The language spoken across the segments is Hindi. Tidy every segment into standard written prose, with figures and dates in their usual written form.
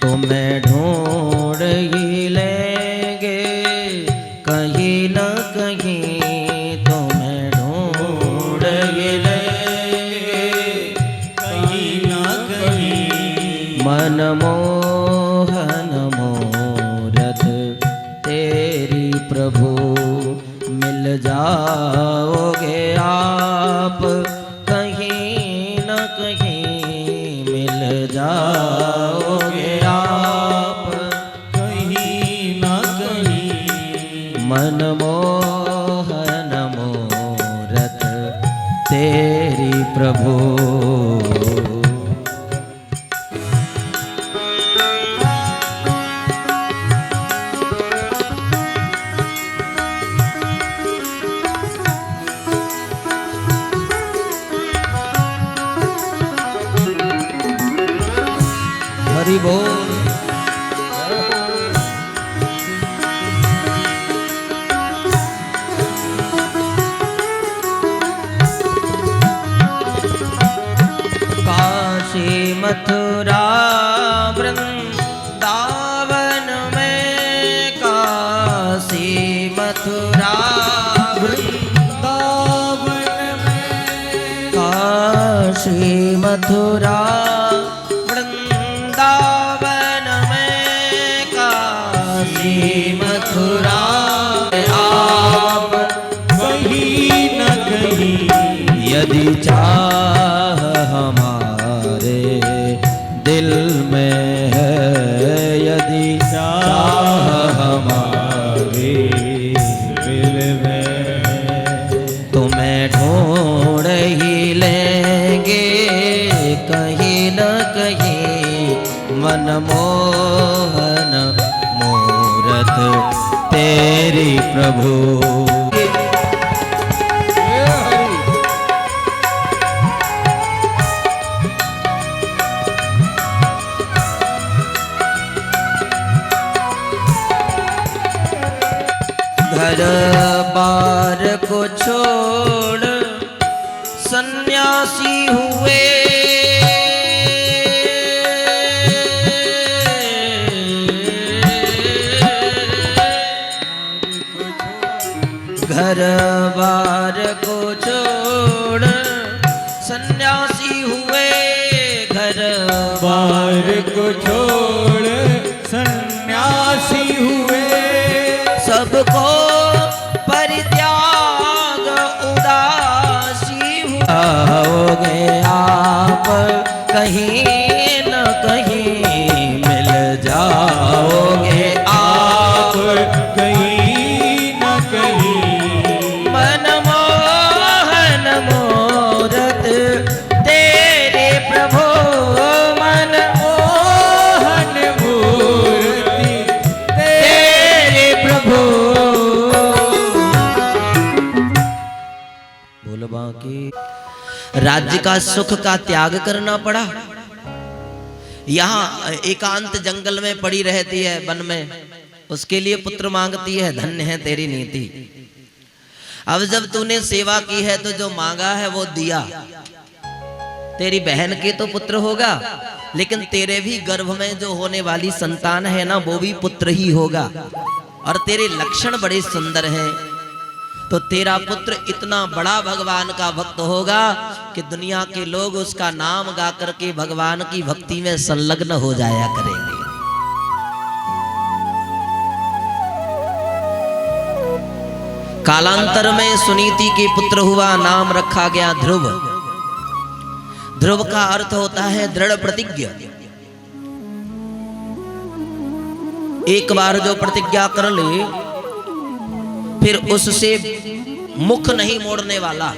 तुम्हें ढूंढ ही लेंगे कहीं न कहीं, तुम्हें ढूंढ ही लेंगे कहीं न कहीं। मनमोहन मूरत तेरी प्रभु, मिल जाओगे आप कहीं न कहीं, मिल जाओगे आप कहीं न कहीं। मनमोहन मूरत तेरी प्रभु। हरि बोल। काशी मथुरा वृंदावन में, काशी मथुरा वृंदावन में, काशी मथुरा वृंदावन में, काशी मथुरा आप कहीं न कहीं। यदि चाह हमारे दिल में है, यदि चाह हमारे दिल में, तुम्हें ढूंढ ही लेंगे कहीं न कहीं। मनमोहन मूरत तेरी प्रभु। घर बार को छोड़ सन्यासी हुए, घर बार को छोड़ सन्यासी हुए, घर बार को छोड़ सन्यासी हुए। सबको परित्याग उदासी हुए, आप कहीं न कहीं, मिल जाओगे आप कहीं न कहीं। मनमोहन मूरत तेरे प्रभु, मनमोहन मूर्ति तेरे प्रभु। बोलो बाकी। राज्य का सुख का त्याग करना पड़ा। यहाँ एकांत जंगल में पड़ी रहती है, वन में, उसके लिए पुत्र मांगती है। धन्य है तेरी नीति। अब जब तूने सेवा की है तो जो मांगा है वो दिया। तेरी बहन के तो पुत्र होगा, लेकिन तेरे भी गर्भ में जो होने वाली संतान है ना, वो भी पुत्र ही होगा। और तेरे लक्षण बड़े सुंदर हैं, तो तेरा पुत्र इतना बड़ा भगवान का भक्त होगा कि दुनिया के लोग उसका नाम गा करके भगवान की भक्ति में संलग्न हो जाया करेंगे। कालांतर में सुनीति के पुत्र हुआ, नाम रखा गया ध्रुव। ध्रुव का अर्थ होता है दृढ़ प्रतिज्ञा। एक बार जो प्रतिज्ञा कर ले फिर उससे मुख नहीं मोड़ने वाला,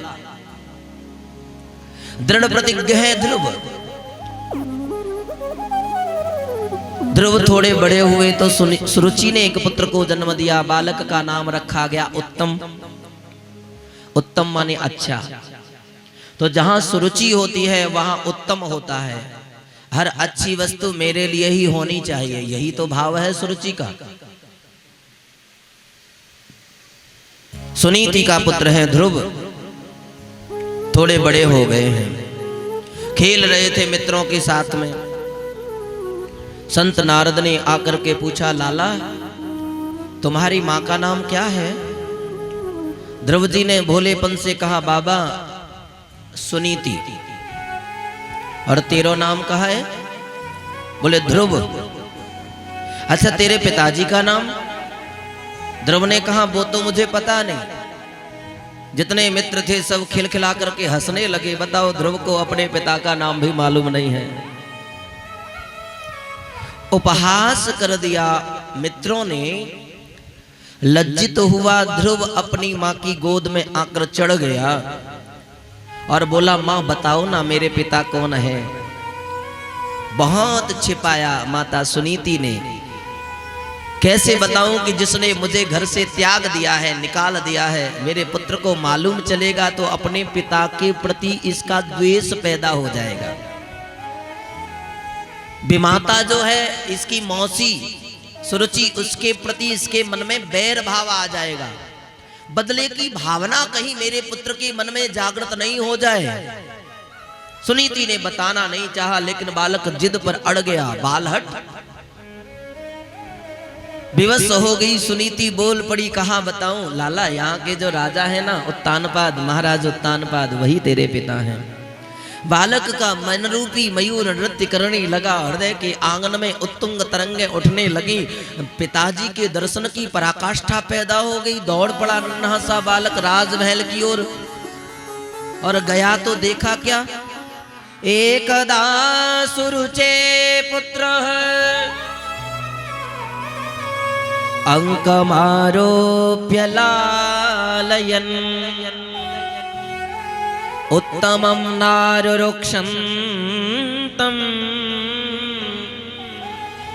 दृढ़ प्रतिज्ञ है ध्रुव। ध्रुव थोड़े बड़े हुए तो सुरुचि ने एक पुत्र को जन्म दिया। बालक का नाम रखा गया उत्तम। उत्तम माने अच्छा। तो जहां सुरुचि होती है वहां उत्तम होता है। हर अच्छी वस्तु मेरे लिए ही होनी चाहिए, यही तो भाव है सुरुचि का। सुनीति का पुत्र है ध्रुव। थोड़े बड़े हो गए हैं, खेल रहे थे मित्रों के साथ में। संत नारद ने आकर के पूछा, लाला तुम्हारी माँ का नाम क्या है? ध्रुव जी ने भोलेपन से कहा, बाबा सुनीति। और तेरो नाम कहा है? बोले ध्रुव। अच्छा तेरे पिताजी का नाम? ध्रुव ने कहा, वो तो मुझे पता नहीं। जितने मित्र थे सब खिलखिला करके हंसने लगे। बताओ, ध्रुव को अपने पिता का नाम भी मालूम नहीं है। उपहास कर दिया मित्रों ने। लज्जित हुआ ध्रुव, अपनी माँ की गोद में आकर चढ़ गया और बोला, माँ बताओ ना मेरे पिता कौन है? बहुत छिपाया माता सुनीति ने। कैसे बताऊं कि जिसने मुझे घर से त्याग दिया है, निकाल दिया है, मेरे पुत्र को मालूम चलेगा तो अपने पिता के प्रति इसका द्वेष पैदा हो जाएगा। विमाता जो है, इसकी मौसी सुरुचि, उसके प्रति इसके मन में बैर भाव आ जाएगा। बदले की भावना कहीं मेरे पुत्र के मन में जागृत नहीं हो जाए। सुनीति ने बताना नहीं चाहा, लेकिन बालक जिद पर अड़ गया। बालहट विवश हो गई सुनीति, बोल पड़ी, कहा बताऊं? लाला यहाँ के जो राजा है ना, उत्तानपाद, महाराज उत्तानपाद, वही तेरे पिता हैं। बालक का मन रूपी मयूर नृत्य करने लगा। हृदय के आंगन में उत्तुंग तरंगे उठने लगी। पिताजी के दर्शन की पराकाष्ठा पैदा हो गई। दौड़ पड़ा नन्हा सा बालक राजमहल की ओर और गया तो देखा क्या? एकदा सुरुचे पुत्र अंकमारोप्य लालयन् उत्तमं नारुरुक्षन्तं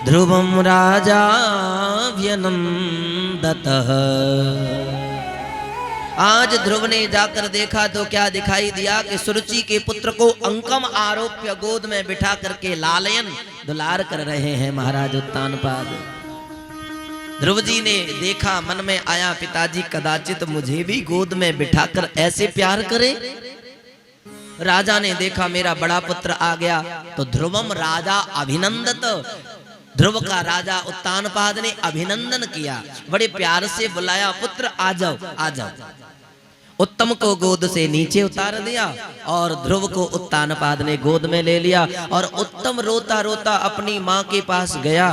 ध्रुवं राजाव्यनन्दतः। आज ध्रुव ने जाकर देखा तो क्या दिखाई दिया कि सुरुचि के पुत्र को अंकम आरोप्य गोद में बिठा करके लालयन, दुलार कर रहे हैं महाराज उत्तानपाद। ध्रुव जी ने देखा, मन में आया, पिताजी कदाचित मुझे भी गोद में बिठाकर ऐसे प्यार करे। राजा ने देखा मेरा बड़ा पुत्र आ गया तो ध्रुवम राजा अभिनंदत, ध्रुव का राजा उत्तानपाद ने अभिनंदन किया, बड़े प्यार से बुलाया, पुत्र आ जाओ आ जाओ। उत्तम को गोद से नीचे उतार दिया और ध्रुव को उत्तानपाद ने गोद में ले लिया और उत्तम रोता रोता अपनी माँ के पास गया।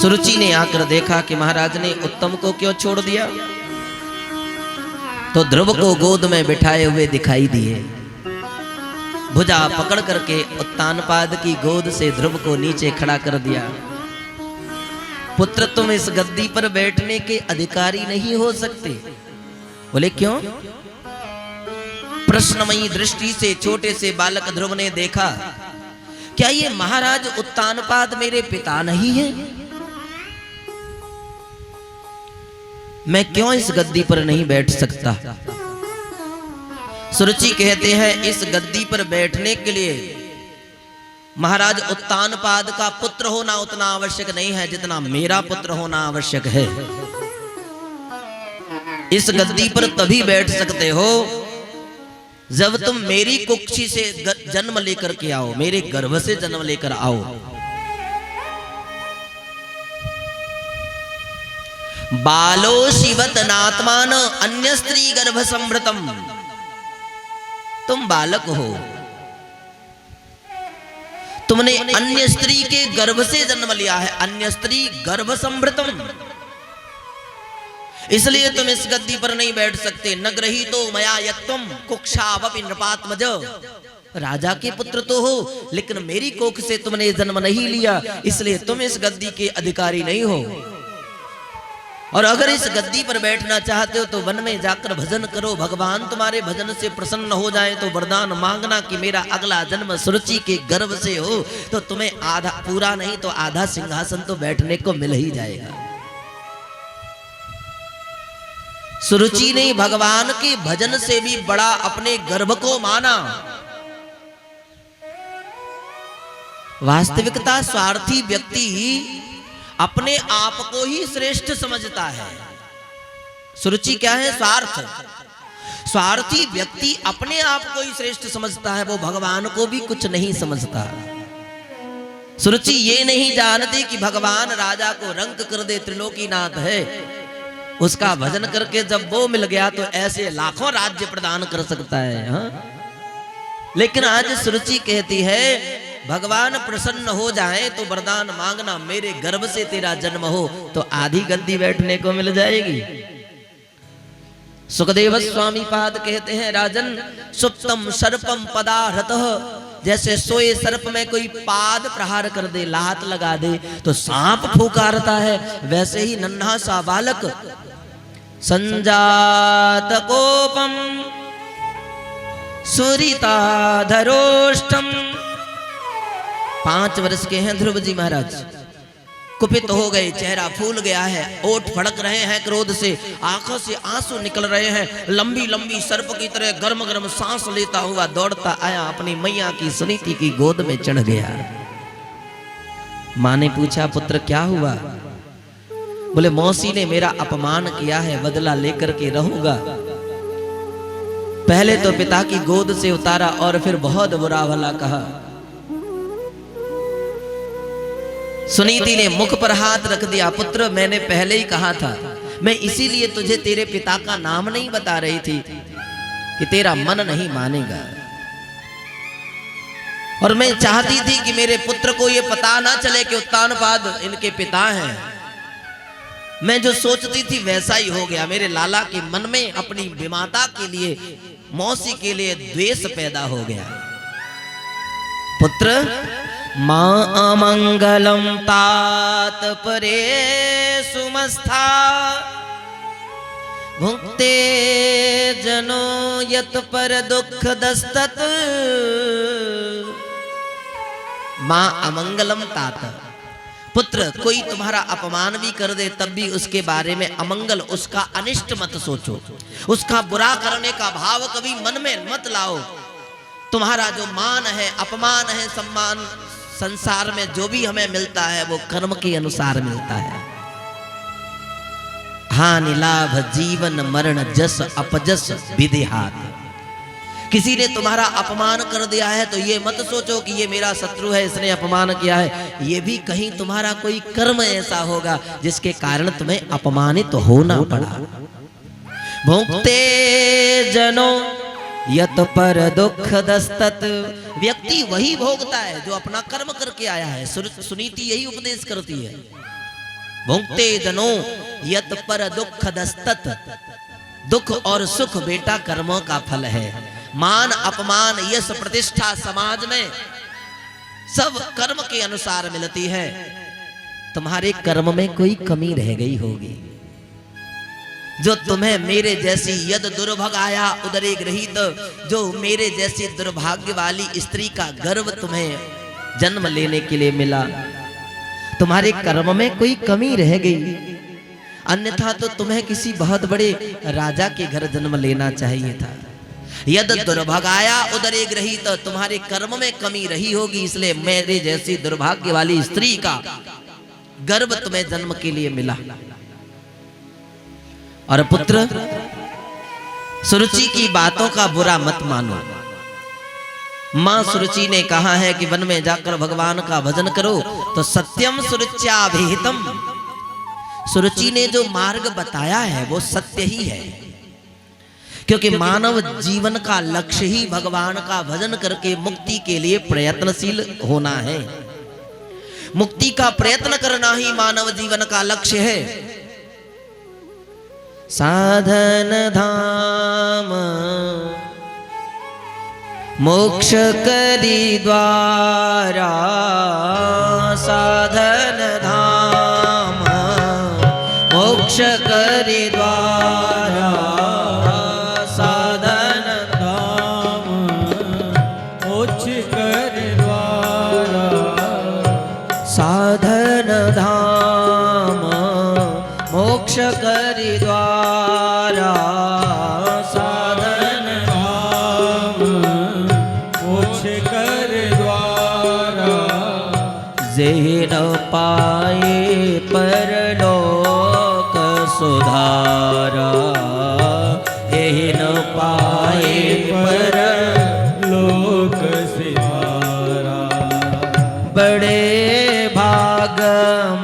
सुरुचि ने आकर देखा कि महाराज ने उत्तम को क्यों छोड़ दिया, तो ध्रुव को गोद में बिठाए हुए दिखाई दिए। भुजा पकड़ करके उत्तानपाद की गोद से ध्रुव को नीचे खड़ा कर दिया। पुत्र तुम इस गद्दी पर बैठने के अधिकारी नहीं हो सकते। बोले क्यों? प्रश्नमयी दृष्टि से छोटे से बालक ध्रुव ने देखा, क्या ये महाराज उत्तानपाद मेरे पिता नहीं है? मैं क्यों इस गद्दी पर नहीं बैठ सकता? सुरुचि कहते हैं इस गद्दी पर बैठने के लिए महाराज उत्तानपाद का पुत्र होना उतना आवश्यक नहीं है जितना मेरा पुत्र होना आवश्यक है। इस गद्दी पर तभी बैठ सकते हो जब तुम मेरी कुक्षी से जन्म लेकर के आओ, मेरे गर्भ से जन्म लेकर आओ। बालो शिवत नात्मान अन्य स्त्री गर्भ संभृतम। तुम बालक हो, तुमने अन्य स्त्री के गर्भ से जन्म लिया है, अन्य स्त्री गर्भ संभृतम, इसलिए तुम इस गद्दी पर नहीं बैठ सकते। न ग्रही तो मया यत्वम कुक्षावपि नृपात्मज। राजा के पुत्र तो हो लेकिन मेरी कोख से तुमने जन्म नहीं लिया, इसलिए तुम इस गद्दी के अधिकारी नहीं हो। और अगर इस गद्दी पर बैठना चाहते हो तो वन में जाकर भजन करो, भगवान तुम्हारे भजन से प्रसन्न हो जाए तो वरदान मांगना कि मेरा अगला जन्म सुरुचि के गर्भ से हो, तो तुम्हें आधा, पूरा नहीं तो आधा सिंहासन तो बैठने को मिल ही जाएगा। सुरुचि ने भगवान के भजन से भी बड़ा अपने गर्भ को माना। वास्तविकता स्वार्थी व्यक्ति अपने आप को ही श्रेष्ठ समझता है। सुरुचि क्या है? स्वार्थ। स्वार्थी व्यक्ति अपने आप को ही श्रेष्ठ समझता है, वो भगवान को भी कुछ नहीं समझता। सुरुचि ये नहीं जानती कि भगवान राजा को रंक कर दे, त्रिलोकीनाथ है, उसका भजन करके जब वो मिल गया तो ऐसे लाखों राज्य प्रदान कर सकता है। हाँ? लेकिन आज सुरुचि कहती है भगवान प्रसन्न हो जाए तो वरदान मांगना, मेरे गर्भ से तेरा जन्म हो तो आधी गद्दी बैठने को मिल जाएगी। सुखदेव स्वामी पाद कहते हैं राजन, सुप्तम सर्पम पदारतः, जैसे सोए सर्प में कोई पाद प्रहार कर दे, लात लगा दे तो सांप फुकारता है, वैसे ही नन्हा सा बालक संजात कोपम सुरिताधरोष्टम, 5 वर्ष के हैं ध्रुव जी महाराज, कुपित हो गए, चेहरा फूल गया है, ओठ फड़क रहे हैं क्रोध से, आंखों से आंसू निकल रहे हैं, लंबी लंबी सर्प की तरह गर्म गर्म सांस लेता हुआ दौड़ता आया, अपनी मैया की सुनीति की गोद में चढ़ गया। मां ने पूछा पुत्र क्या हुआ? बोले मौसी ने मेरा अपमान किया है, बदला लेकर के रहूंगा। पहले तो पिता की गोद से उतारा और फिर बहुत बुरा भला कहा। सुनीति ने मुख पर हाथ रख दिया, पुत्र मैंने पहले ही कहा था, मैं इसीलिए तुझे तेरे पिता का नाम नहीं बता रही थी कि तेरा मन नहीं मानेगा, और मैं चाहती थी कि मेरे पुत्र को यह पता ना चले कि उत्तानपाद इनके पिता हैं। मैं जो सोचती थी वैसा ही हो गया, मेरे लाला के मन में अपनी विमाता के लिए, मौसी के लिए द्वेष पैदा हो गया। पुत्र मां अमंगलम तात परे सुमस्था, भुक्ते जनो यत पर दुख दस्तत। मां अमंगलम तात, पुत्र कोई तुम्हारा अपमान भी कर दे तब भी उसके बारे में अमंगल, उसका अनिष्ट मत सोचो, उसका बुरा करने का भाव कभी मन में मत लाओ। तुम्हारा जो मान है, अपमान है, सम्मान, संसार में जो भी हमें मिलता है वो कर्म के अनुसार मिलता है। हानि लाभ जीवन मरण जस अपजस विदेहात। किसी ने तुम्हारा अपमान कर दिया है तो ये मत सोचो कि ये मेरा शत्रु है, इसने अपमान किया है, ये भी कहीं तुम्हारा कोई कर्म ऐसा होगा जिसके कारण तुम्हें अपमानित होना पड़ा। भोगते जनो यत पर दुख दस्तत, व्यक्ति वही भोगता है जो अपना कर्म करके आया है। सुनीति यही उपदेश करती है, भोगते जनो यत पर दुख दस्तत, दुख और सुख बेटा कर्मों का फल है। मान अपमान यश प्रतिष्ठा समाज में सब कर्म के अनुसार मिलती है। तुम्हारे कर्म में कोई कमी रह गई होगी, जो तुम्हें मेरे जैसी यद दुर्भग आया उदरे गृहीत, जो मेरे जैसी दुर्भाग्य वाली स्त्री का गर्भ तुम्हें जन्म लेने के लिए मिला, तुम्हारे कर्म में कोई कमी रह गई, अन्यथा तो तुम्हें किसी बहुत बड़े राजा के घर जन्म लेना चाहिए था। यद दुर्भागाया उदरे गृहीत, तुम्हारे कर्म में कमी रही होगी, इसलिए मेरे जैसी दुर्भाग्य वाली स्त्री का गर्भ तुम्हें जन्म के लिए मिला। और पुत्र सुरुचि की बातों का बुरा मत मानो। मां सुरुचि ने कहा है कि वन में जाकर भगवान का भजन करो, तो सत्यम सुरुच्याभिहितम, सुरुचि ने जो मार्ग बताया है वो सत्य ही है, क्योंकि मानव जीवन का लक्ष्य ही भगवान का भजन करके मुक्ति के लिए प्रयत्नशील होना है। मुक्ति का प्रयत्न करना ही मानव जीवन का लक्ष्य है। साधन धाम मोक्ष करी द्वारा, साधन धाम मोक्ष करी द्वारा, साधन धाम मोक्ष करी द्वारा, साधन धाम मोक्ष करी द्वारा, साधन धाम मोक्ष करी द्वारा, जेन पाए परलोक सुधारा, हे न पाए पर लोक सिधारा। बड़े भाग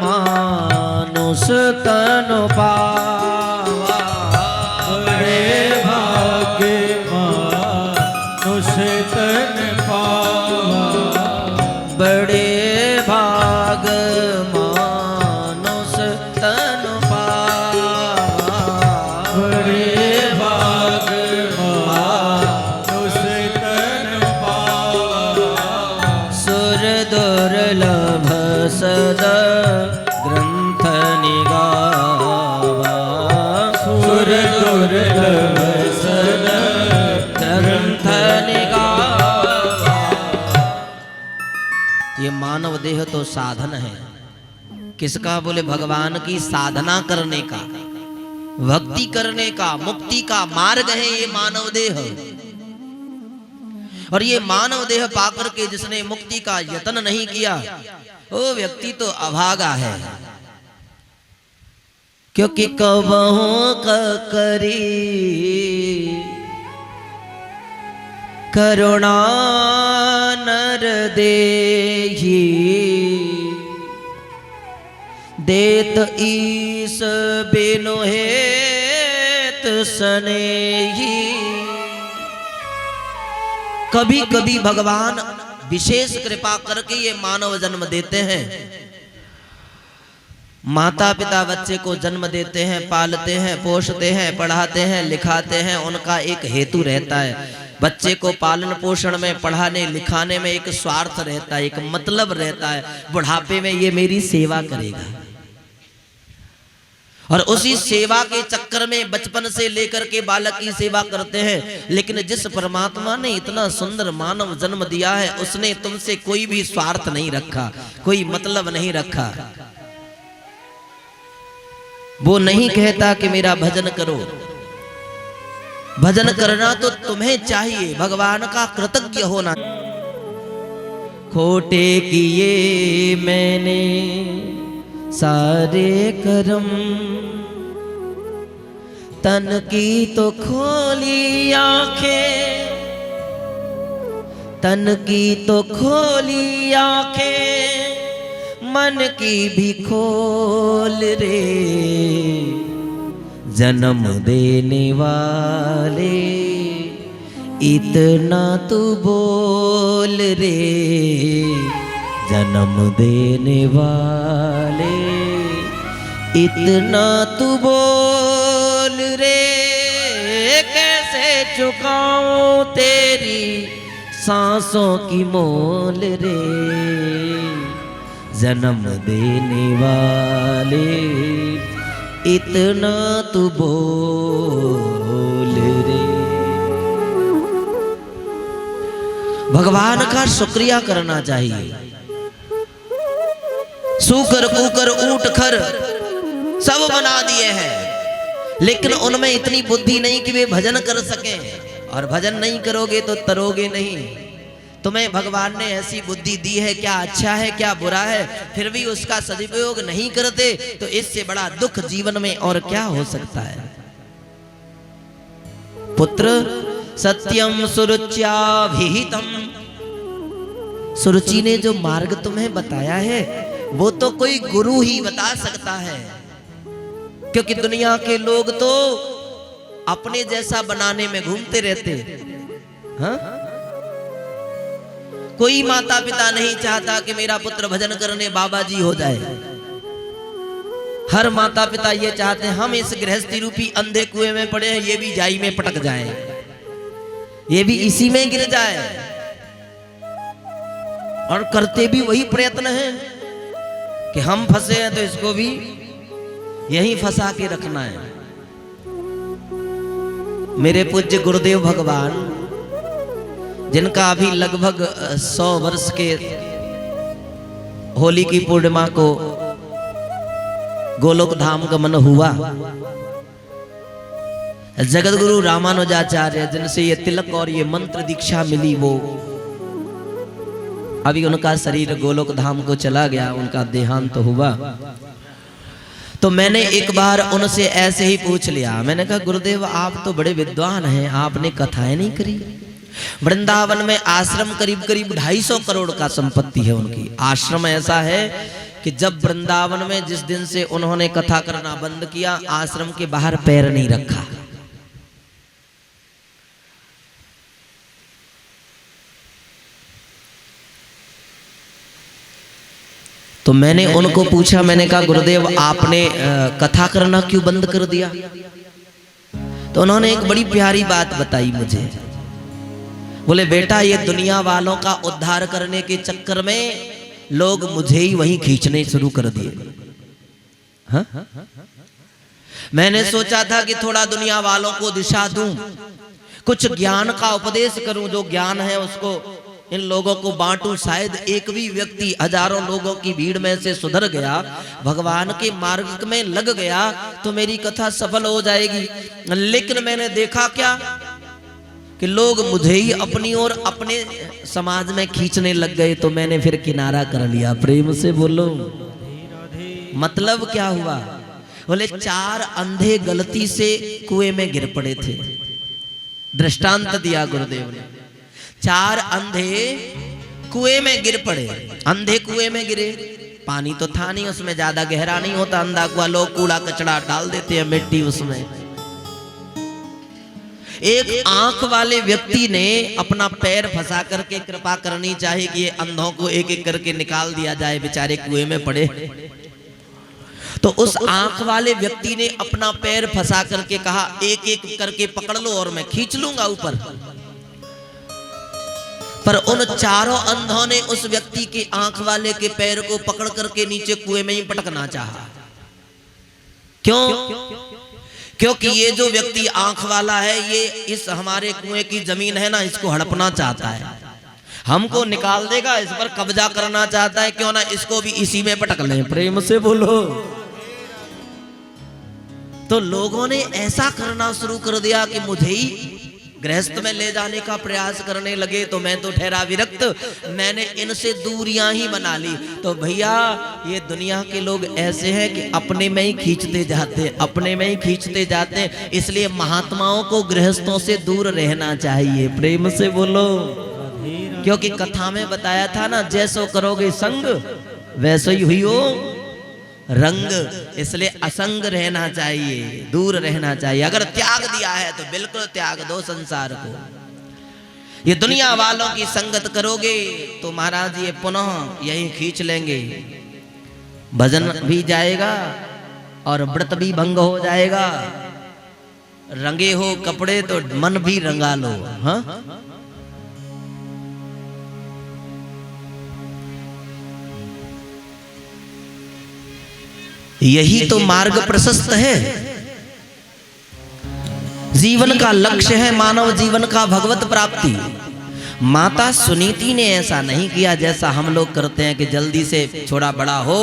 मानुष तन पावा। बड़े भाग्य मानुष तन पावा। बड़े भाग मानुष तन पावा। बड़े भाग मानुष तन पावा। सुर दुर्लभ सदा ग्रंथ निगावा। सुर दुर्लभ सदा ग्रंथ निगावा। ये मानव देह तो साधन है। किसका? बोले भगवान की साधना करने का, भक्ति करने का, मुक्ति का मार्ग है ये मानव देह। और ये मानव देह पाकर के जिसने मुक्ति का यत्न नहीं किया वो व्यक्ति तो अभागा है। क्योंकि कबहू करी करुणा नर देही। देत ईस बिनु हेत सनेही। कभी कभी भगवान विशेष कृपा करके ये मानव जन्म देते हैं। माता पिता बच्चे को जन्म देते हैं, पालते हैं, पोषते हैं, पढ़ाते हैं, लिखाते हैं। उनका एक हेतु रहता है। बच्चे को पालन पोषण में, पढ़ाने लिखाने में एक स्वार्थ रहता है, एक मतलब रहता है। बुढ़ापे में ये मेरी सेवा करेगा। और उसी सेवा के चक्कर में बचपन से लेकर के बालक की सेवा करते हैं। लेकिन जिस परमात्मा ने इतना सुंदर मानव जन्म दिया है उसने तुमसे कोई भी स्वार्थ नहीं रखा, कोई मतलब नहीं रखा। वो नहीं कहता कि मेरा भजन करो। भजन करना तो तुम्हें चाहिए, भगवान का कृतज्ञ होना। खोटे किए मैंने सारे कर्म, तन की तो खोली आंखें, तन की तो खोली आंखें, मन की भी खोल रे। जन्म देने वाले इतना तू बोल रे। जन्म देने वाले इतना तू बोल रे। कैसे चुकाऊं तेरी सांसों की मोल रे। जन्म देने वाले इतना तू बोल रे। भगवान का शुक्रिया करना चाहिए। सूकर कुकर ऊट खर सब बना दिए हैं, लेकिन उनमें इतनी बुद्धि नहीं कि वे भजन कर सकें। और भजन नहीं करोगे तो तरोगे नहीं। तुम्हें भगवान ने ऐसी बुद्धि दी है, क्या अच्छा है क्या बुरा है, फिर भी उसका सदुपयोग नहीं करते तो इससे बड़ा दुख जीवन में और क्या हो सकता है। पुत्र सत्यम सुरुच्याभिहितम। सुरुचि ने जो मार्ग तुम्हें बताया है वो तो कोई गुरु ही बता सकता है। क्योंकि दुनिया के लोग तो अपने जैसा बनाने में घूमते रहते। हाँ? कोई माता पिता नहीं चाहता कि मेरा पुत्र भजन करने बाबा जी हो जाए। हर माता पिता ये चाहते हैं हम इस गृहस्थी रूपी अंधे कुएं में पड़े हैं, ये भी जाई में पटक जाए, ये भी इसी में गिर जाए। और करते भी वही प्रयत्न है कि हम फंसे हैं तो इसको भी यहीं फंसा के रखना है। मेरे पूज्य गुरुदेव भगवान, जिनका अभी लगभग 100 वर्ष के होली की पूर्णिमा को गोलोक धाम गमन हुआ, जगत गुरु रामानुजाचार्य जिनसे ये तिलक और ये मंत्र दीक्षा मिली, वो अभी उनका शरीर गोलोक धाम को चला गया, उनका देहांत हुआ। तो मैंने एक बार उनसे ऐसे ही पूछ लिया, मैंने कहा गुरुदेव आप तो बड़े विद्वान हैं, आपने कथाएं नहीं करी। वृंदावन में आश्रम करीब करीब 250 करोड़ का संपत्ति है उनकी। आश्रम ऐसा है कि जब वृंदावन में जिस दिन से उन्होंने कथा करना बंद किया, आश्रम के बाहर पैर नहीं रखा। तो मैंने उनको पूछा, मैंने कहा गुरुदेव आपने कथा करना क्यों बंद कर दिया? तो उन्होंने एक बड़ी प्यारी बात बताई मुझे। बोले बेटा ये दुनिया वालों का उद्धार करने के चक्कर में लोग मुझे ही वहीं खींचने शुरू कर दिए। हाँ? मैंने सोचा था कि थोड़ा दुनिया वालों को दिशा दूं, कुछ ज्ञान का उपदेश करूं, जो ज्ञान है उसको इन लोगों को बांटूं। शायद एक भी व्यक्ति हजारों लोगों की भीड़ में से सुधर गया, भगवान के मार्ग में लग गया, तो मेरी कथा सफल हो जाएगी। लेकिन मैंने देखा क्या कि लोग मुझे ही अपनी ओर अपने समाज में खींचने लग गए। तो मैंने फिर किनारा कर लिया। प्रेम से बोलो। मतलब क्या हुआ? बोले 4 अंधे गलती से कुएं में गिर पड़े थे। दृष्टांत दिया गुरुदेव ने। 4 अंधे कुएं में गिर पड़े। अंधे कुएं में गिरे, पानी तो था नहीं, उसमें ज्यादा गहरा नहीं होता अंधा कुआं, लोग कूड़ा कचड़ा डाल देते हैं, मिट्टी उसमें। एक आंख वाले व्यक्ति ने अपना पैर फंसा करके कृपा करनी चाहिए कि ये अंधों को एक एक करके निकाल दिया जाए, बेचारे कुएं में पड़े। तो उस आंख वाले व्यक्ति ने अपना पैर फंसा करके कहा एक एक करके पकड़ लो और मैं खींच लूंगा ऊपर। पर उन चारों अंधों ने उस व्यक्ति के आंख वाले के पैर को पकड़ करके नीचे कुएं में ही पटकना चाहा। क्यों? क्योंकि ये जो व्यक्ति आंख वाला है, ये इस हमारे कुएं की जमीन है ना, इसको हड़पना चाहता है, हमको निकाल देगा, इस पर कब्जा करना चाहता है। क्यों ना इसको भी इसी में पटक लें। प्रेम से बोलो। तो लोगों ने ऐसा करना शुरू कर दिया कि मुझे ही गृहस्थ में ले जाने का प्रयास करने लगे। तो मैं तो ठहरा विरक्त, मैंने इनसे दूरियां ही बना ली। तो भैया ये दुनिया के लोग ऐसे हैं कि अपने में ही खींचते जाते, अपने में ही खींचते जाते। इसलिए महात्माओं को गृहस्थों से दूर रहना चाहिए। प्रेम से बोलो। क्योंकि कथा में बताया था ना, जैसो करोगे संग वैसो ही हुई हो रंग। इसलिए असंग रहना चाहिए, दूर रहना चाहिए। अगर त्याग दिया है तो बिल्कुल त्याग दो संसार को। ये दुनिया वालों की संगत करोगे तो महाराज ये पुनः यही खींच लेंगे। भजन भी जाएगा और व्रत भी भंग हो जाएगा। रंगे हो कपड़े तो मन भी रंगा लो। हाँ, यही तो मार्ग प्रशस्त है। जीवन का लक्ष्य है मानव जीवन का भगवत प्राप्ति। माता सुनीति ने ऐसा नहीं किया जैसा हम लोग करते हैं कि जल्दी से छोड़ा बड़ा हो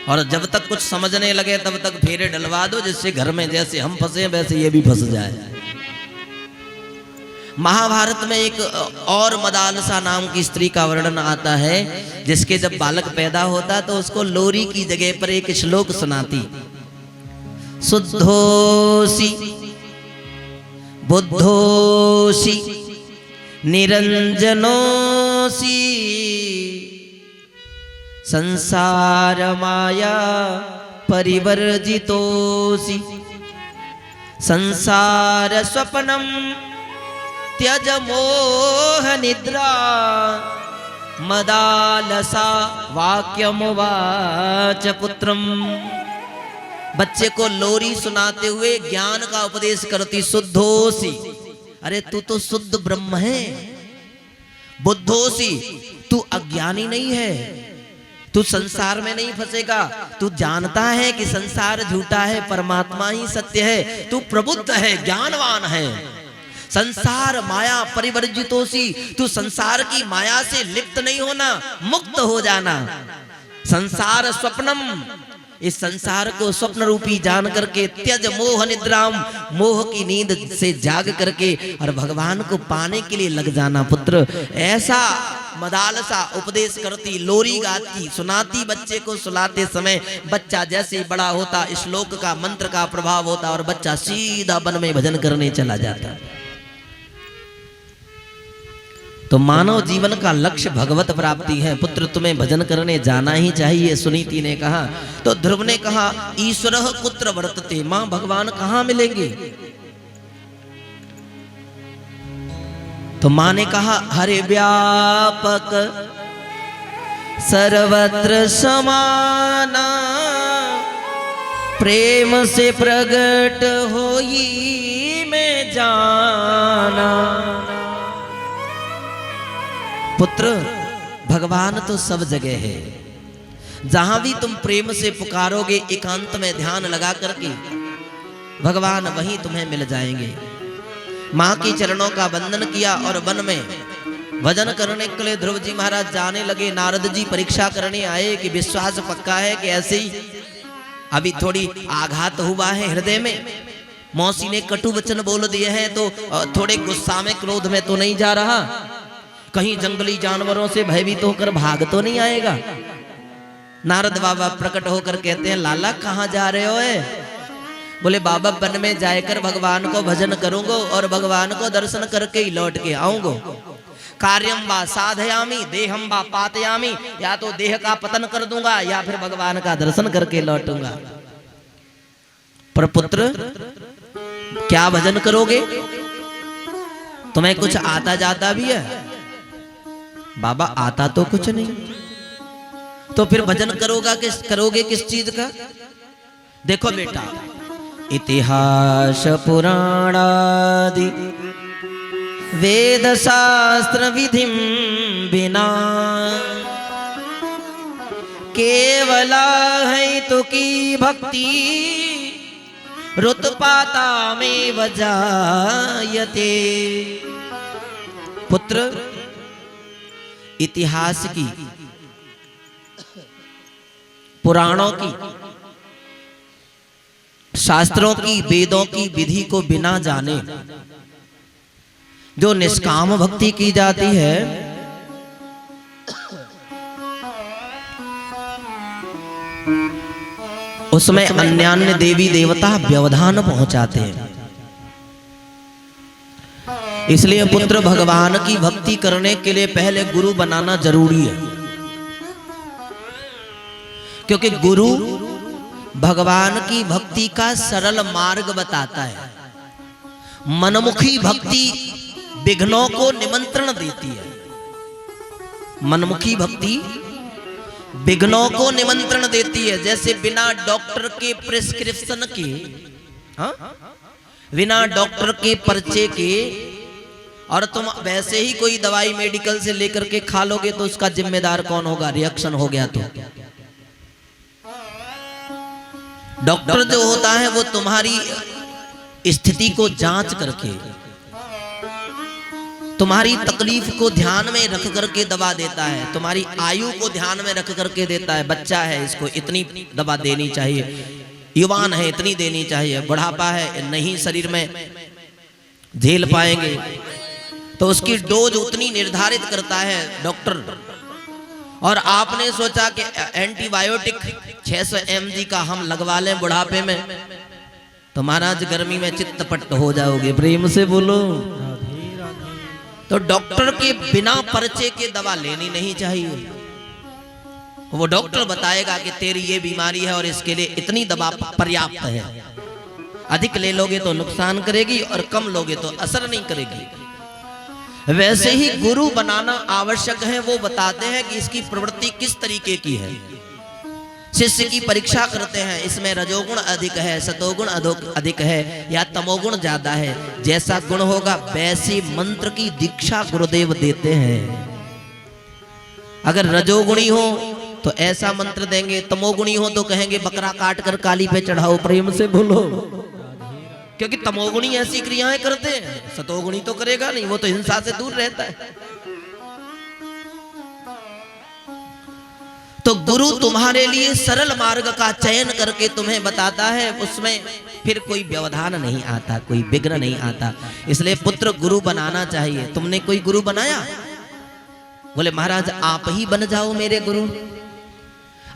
और जब तक कुछ समझने लगे तब तक फेरे डलवा दो, जिससे घर में जैसे हम फंसे वैसे ये भी फंस जाए। महाभारत में एक और मदालसा नाम की स्त्री का वर्णन आता है, जिसके जब बालक पैदा होता तो उसको लोरी की जगह पर एक श्लोक सुनाती। शुद्धोसी बुद्धोसी निरंजनोसी संसार माया परिवर्जितोसी संसार स्वप्नम त्यज मोह निद्रा मदालसा वाक्यमुवाच पुत्रम। बच्चे को लोरी सुनाते हुए ज्ञान का उपदेश करती। शुद्धोसी, अरे तू तो शुद्ध ब्रह्म है। बुद्धोसी, तू अज्ञानी नहीं है, तू संसार में नहीं फंसेगा। तू जानता है कि संसार झूठा है, परमात्मा ही सत्य है। तू प्रबुद्ध है, ज्ञानवान है। संसार माया परिवर्जितोसी, तू संसार की माया से लिप्त नहीं होना, मुक्त हो जाना। संसार स्वप्नम, इस संसार को स्वप्न रूपी जान करके त्यज मोह निद्राम, मोह की नींद से जाग करके और भगवान को पाने के लिए लग जाना पुत्र। ऐसा मदालसा उपदेश करती, लोरी गाती, सुनाती बच्चे को। सुलाते समय बच्चा जैसे बड़ा होता, श्लोक का मंत्र का प्रभाव होता और बच्चा सीधा वन में भजन करने चला जाता। तो मानव जीवन का लक्ष्य भगवत प्राप्ति है पुत्र, तुम्हें भजन करने जाना ही चाहिए, सुनीति ने कहा। तो ध्रुव ने कहा ईश्वरः कुत्र वर्तते, मां भगवान कहां मिलेंगे? तो मां ने कहा हरे व्यापक सर्वत्र समाना, प्रेम से प्रगट होई मैं जाना। पुत्र भगवान तो सब जगह है, जहां भी तुम प्रेम से पुकारोगे, एकांत में ध्यान लगा करके, भगवान वहीं तुम्हें मिल जाएंगे। मां के चरणों का वंदन किया और वन में भजन करने के लिए ध्रुव जी महाराज जाने लगे। नारद जी परीक्षा करने आए कि विश्वास पक्का है कि ऐसे ही अभी थोड़ी आघात हुआ है हृदय में, मौसी ने कटु वचन बोल दिए हैं तो थोड़े गुस्सा में क्रोध में तो नहीं जा रहा, कहीं जंगली जानवरों से भयभीत होकर भाग तो नहीं आएगा। नारद बाबा प्रकट होकर कहते हैं लाला कहां जा रहे हो? बोले बाबा वन में जाकर भगवान को भजन करूंगा और भगवान को दर्शन करके ही लौट के आऊंगा। कार्यम वा साधयामी देहम वा पातयामी, या तो देह का पतन कर दूंगा या फिर भगवान का दर्शन करके लौटूंगा। पर पुत्र क्या भजन करोगे? तुम्हें कुछ आता जाता भी है? बाबा आता तो कुछ नहीं, तो फिर भजन करोगे किस चीज का? देखो बेटा, इतिहास पुराणादि वेद शास्त्र विधिम बिना, केवला है तो की भक्ति रुतपाता में वजायते। पुत्र इतिहास की, पुराणों की, शास्त्रों की, वेदों की विधि को बिना जाने जो निष्काम भक्ति की जाती है, उसमें अन्यान्य देवी देवता व्यवधान पहुंचाते हैं। इसलिए पुत्र भगवान की भक्ति करने के लिए पहले गुरु बनाना जरूरी है, क्योंकि गुरु भगवान की भक्ति का सरल मार्ग बताता है। मनमुखी भक्ति विघ्नों को निमंत्रण देती है। मनमुखी भक्ति विघ्नों को निमंत्रण देती है। जैसे बिना डॉक्टर के प्रिस्क्रिप्शन के, बिना डॉक्टर के पर्चे के, और तुम वैसे ही कोई दवाई मेडिकल से लेकर के खा लोगे तो उसका जिम्मेदार कौन होगा? रिएक्शन हो गया तो डॉक्टर जो होता है वो तुम्हारी स्थिति को जांच करके, तुम्हारी तकलीफ को ध्यान में रख करके दवा देता है, तुम्हारी आयु को ध्यान में रख करके देता है। बच्चा है, इसको इतनी दवा देनी चाहिए, युवान है इतनी देनी चाहिए, बुढ़ापा है नहीं शरीर में झेल पाएंगे, तो उसकी डोज उतनी निर्धारित करता है डॉक्टर। और आपने सोचा कि एंटीबायोटिक 600 mg का हम लगवा लें बुढ़ापे में, तो महाराज गर्मी में चित्तपट हो जाओगे। प्रेम से बोलो। तो डॉक्टर के बिना पर्चे के दवा लेनी नहीं चाहिए। वो डॉक्टर बताएगा कि तेरी ये बीमारी है और इसके लिए इतनी दवा पर्याप्त है, अधिक ले लोगे तो नुकसान करेगी और कम लोगे तो असर नहीं करेगी। वैसे ही गुरु बनाना आवश्यक है। वो बताते हैं कि इसकी प्रवृत्ति किस तरीके की है। शिष्य की परीक्षा करते हैं, इसमें रजोगुण अधिक है, सतोगुण अधिक है या तमोगुण ज्यादा है। जैसा गुण होगा वैसे मंत्र की दीक्षा गुरुदेव देते हैं। अगर रजोगुणी हो तो ऐसा मंत्र देंगे, तमोगुणी हो तो कहेंगे बकरा काट कर काली पे चढ़ाओ। प्रेम से बोलो। क्योंकि तमोगुणी ऐसी क्रियाएं करते हैं, सतोगुणी तो करेगा नहीं, वो तो हिंसा से दूर रहता है। तो गुरु तुम्हारे लिए सरल मार्ग का चयन करके तुम्हें बताता है, उसमें फिर कोई व्यवधान नहीं आता, कोई विघ्न नहीं आता। इसलिए पुत्र गुरु बनाना चाहिए। तुमने कोई गुरु बनाया? बोले महाराज आप ही बन जाओ मेरे गुरु,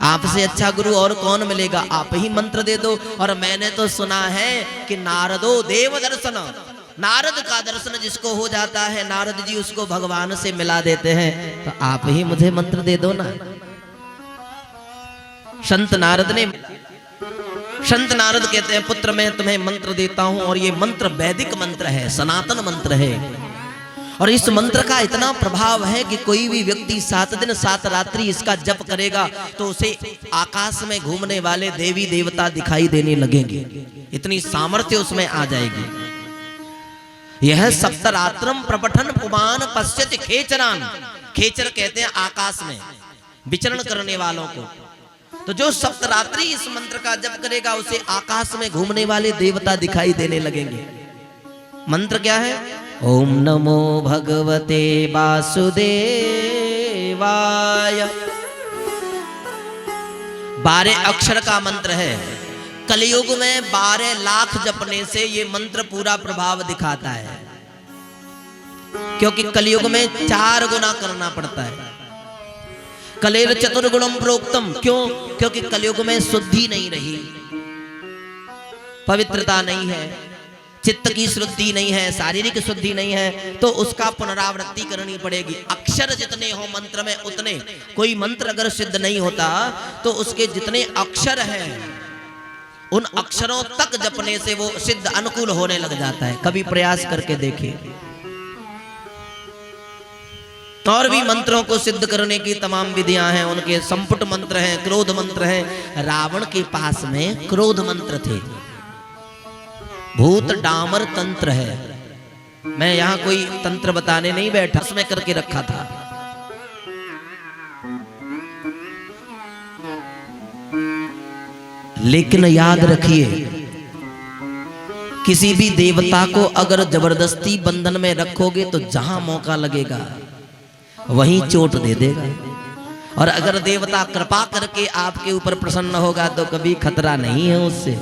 आपसे अच्छा गुरु और कौन मिलेगा, आप ही मंत्र दे दो। और मैंने तो सुना है कि नारदो देव दर्शन, नारद का दर्शन जिसको हो जाता है, नारद जी उसको भगवान से मिला देते हैं। तो आप ही मुझे मंत्र दे दो ना। संत नारद कहते हैं पुत्र मैं तुम्हें मंत्र देता हूं, और ये मंत्र वैदिक मंत्र है, सनातन मंत्र है। और इस मंत्र का इतना प्रभाव है कि कोई भी व्यक्ति 7 दिन 7 रात्रि इसका जप करेगा तो उसे आकाश में घूमने वाले देवी देवता दिखाई देने लगेंगे, इतनी सामर्थ्य उसमें आ जाएगी। यह सप्तरात्रम प्रपठन पुमान पश्यति खेचरान, खेचर कहते हैं आकाश में विचरण करने वालों को। तो जो सप्तरात्रि इस मंत्र का जप करेगा उसे आकाश में घूमने वाले देवता दिखाई देने लगेंगे। मंत्र क्या है? ओम नमो भगवते वासुदेवाय। 12 अक्षर का मंत्र है। कलयुग में 12 लाख जपने से ये मंत्र पूरा प्रभाव दिखाता है, क्योंकि कलयुग में 4 गुना करना पड़ता है। कलेर चतुर्गुणम प्रोक्तम, क्यों? क्योंकि कलयुग में शुद्धि नहीं रही, पवित्रता नहीं है, चित्त की शुद्धि नहीं है, शारीरिक शुद्धि नहीं है, तो उसका पुनरावृत्ति करनी पड़ेगी। अक्षर जितने हो मंत्र में उतने, कोई मंत्र अगर सिद्ध नहीं होता तो उसके जितने अक्षर हैं उन अक्षरों तक जपने से वो सिद्ध अनुकूल होने लग जाता है। कभी प्रयास करके देखिए। और भी मंत्रों को सिद्ध करने की तमाम विधियां हैं, उनके संपुट मंत्र हैं, क्रोध मंत्र हैं। रावण के पास में क्रोध मंत्र थे, भूत डामर तंत्र है। मैं यहां कोई तंत्र बताने नहीं बैठा, उसमें करके रखा था। लेकिन याद रखिए, किसी भी देवता को अगर जबरदस्ती बंधन में रखोगे तो जहां मौका लगेगा वहीं चोट दे देगा। और अगर देवता कृपा करके आपके ऊपर प्रसन्न होगा तो कभी खतरा नहीं है उससे।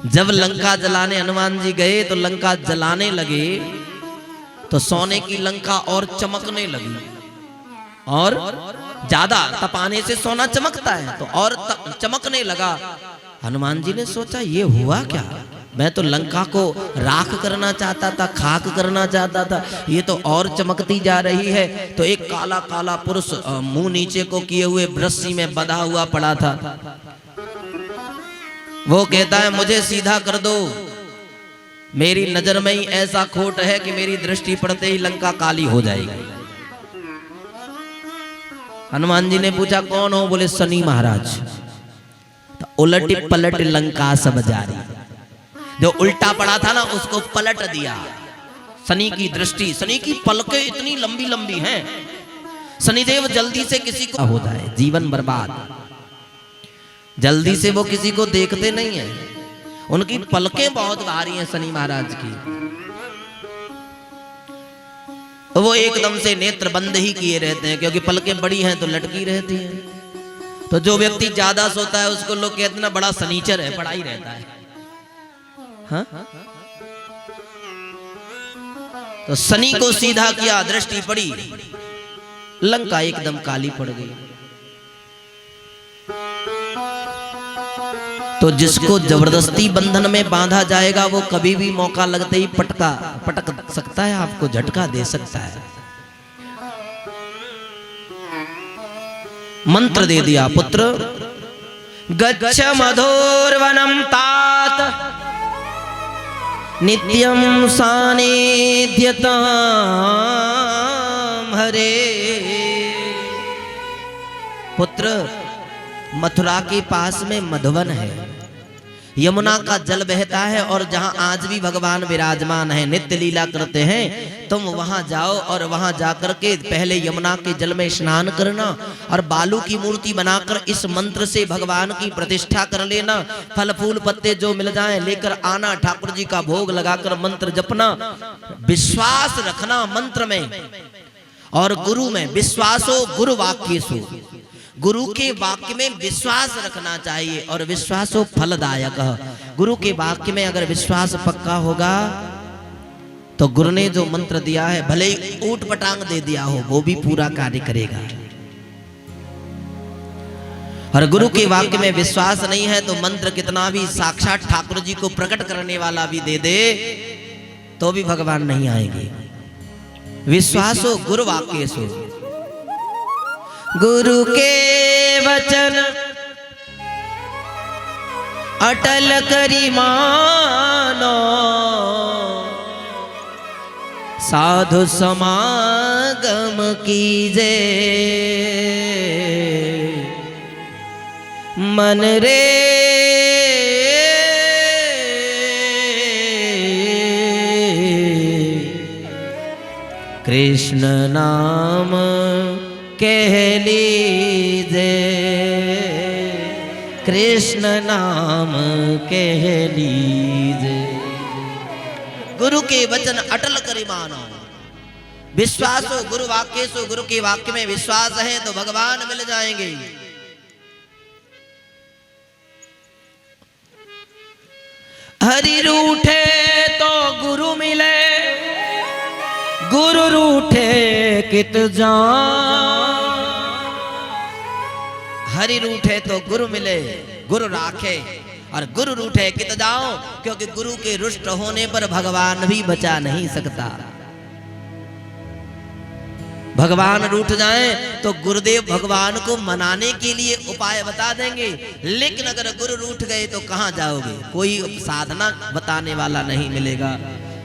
जब लंका जलाने हनुमान जी गए तो लंका जलाने लगे तो सोने की लंका और चमकने लगी, और ज्यादा तपाने से सोना चमकता है तो और चमकने लगा। हनुमान जी ने सोचा ये हुआ क्या, मैं तो लंका को राख करना चाहता था, खाक करना चाहता था, ये तो और चमकती जा रही है। तो एक काला काला पुरुष मुंह नीचे को किए हुए रस्सी में बंधा हुआ पड़ा था। वो कहता है मुझे सीधा कर दो, मेरी नजर में ही ऐसा खोट है कि मेरी दृष्टि पड़ते ही लंका काली हो जाएगी। हनुमान जी ने पूछा कौन हो? बोले शनि महाराज। तो उलट पलट लंका सब जारी, जो उल्टा पड़ा था ना उसको पलट दिया। शनि की दृष्टि, शनि की पलकें इतनी लंबी लंबी हैं, शनिदेव जल्दी से किसी को हो जाए जीवन बर्बाद, जल्दी से वो किसी को देखते नहीं है। उनकी पलकें बहुत भारी हैं शनि महाराज की, वो एकदम से नेत्र बंद ही किए रहते हैं, क्योंकि पलकें बड़ी हैं तो लटकी रहती हैं। तो जो व्यक्ति ज्यादा सोता है उसको लोग कहते हैं ना बड़ा शनिचर है, पड़ा ही रहता है। हाँ? तो शनि को सीधा किया, दृष्टि पड़ी, लंका एकदम काली पड़ गई। तो जिसको जबरदस्ती बंधन में बांधा जाएगा वो कभी भी मौका लगते ही पटक सकता है, आपको झटका दे सकता है। मंत्र दे दिया, पुत्र गच्छ मधुर्वनम तात नित्यम सानिध्यताम हरे। पुत्र मथुरा के पास में मधुवन है, यमुना का जल बहता है, और जहां आज भी भगवान विराजमान है, नित्य लीला करते हैं। तुम वहां जाओ और वहां जाकर के पहले यमुना के जल में स्नान करना, और बालू की मूर्ति बनाकर इस मंत्र से भगवान की प्रतिष्ठा कर लेना। फल फूल पत्ते जो मिल जाएं लेकर आना, ठाकुर जी का भोग लगाकर मंत्र जपना। विश्वास रखना मंत्र में और गुरु में। विश्वासो गुरु वाक्येषु, गुरु के वाक्य में विश्वास रखना चाहिए और विश्वासो फलदायक। गुरु के वाक्य में अगर विश्वास पक्का होगा तो गुरु ने जो मंत्र दिया है, भले ही ऊट पटांग दे दिया हो, वो भी पूरा कार्य करेगा। और गुरु के वाक्य में विश्वास नहीं है तो मंत्र कितना भी साक्षात ठाकुर जी को प्रकट करने वाला भी दे दे तो भी भगवान नहीं आएंगे। विश्वासो गुरु वाक्य सो, गुरु के वचन अटल करी मानो, साधु समागम कीजे, मन रे कृष्ण नाम कह लीजे, कृष्ण नाम कह लीजे। गुरु के वचन अटल करी मानो, विश्वास हो गुरु वाक्य सो, गुरु के वाक्य में विश्वास है तो भगवान मिल जाएंगे। हरि रूठे तो गुरु मिले, गुरु रूठे कित जान। हरि रूठे तो गुरु मिले, गुरु राखे, और गुरु रूठे कित जाओ, क्योंकि गुरु के रुष्ट होने पर भगवान भी बचा नहीं सकता। भगवान रूठ जाए तो गुरुदेव भगवान को मनाने के लिए उपाय बता देंगे, लेकिन अगर गुरु रूठ गए तो कहां जाओगे, कोई साधना बताने वाला नहीं मिलेगा।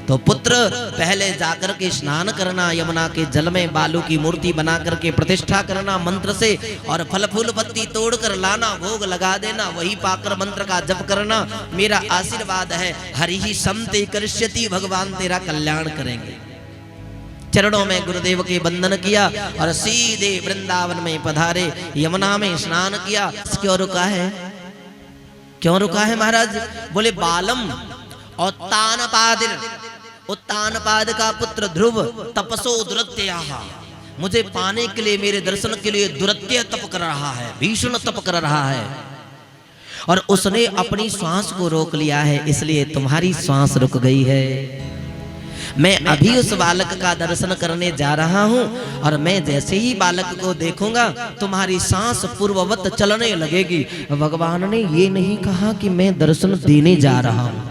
तो पुत्र पहले जाकर के स्नान करना, यमुना के जल में बालू की मूर्ति बना करके प्रतिष्ठा करना मंत्र से, और फल फूल पत्ती तोड़ कर लाना, भोग लगा देना, वही पाकर मंत्र का जप करना। मेरा आशीर्वाद है, हरि ही संते करिष्यति, भगवान तेरा कल्याण करेंगे। चरणों में गुरुदेव के बंदन किया और सीधे वृंदावन में पधारे, यमुना में स्नान किया। क्यों रुका है, क्यों रुका है महाराज? बोले बालम और तानपादिर, उत्तानपाद का पुत्र ध्रुव तपसो दुरत्या, मुझे पाने के लिए, मेरे दर्शन के लिए दुरत्य तप कर रहा है, भीषण तप कर रहा है, और उसने अपनी श्वास को रोक लिया है, इसलिए तुम्हारी श्वास रुक गई है। मैं अभी उस बालक का दर्शन करने जा रहा हूं, और मैं जैसे ही बालक को देखूंगा तुम्हारी सांस पूर्ववत चलने लगेगी। भगवान ने ये नहीं कहा कि मैं दर्शन देने जा रहा हूं,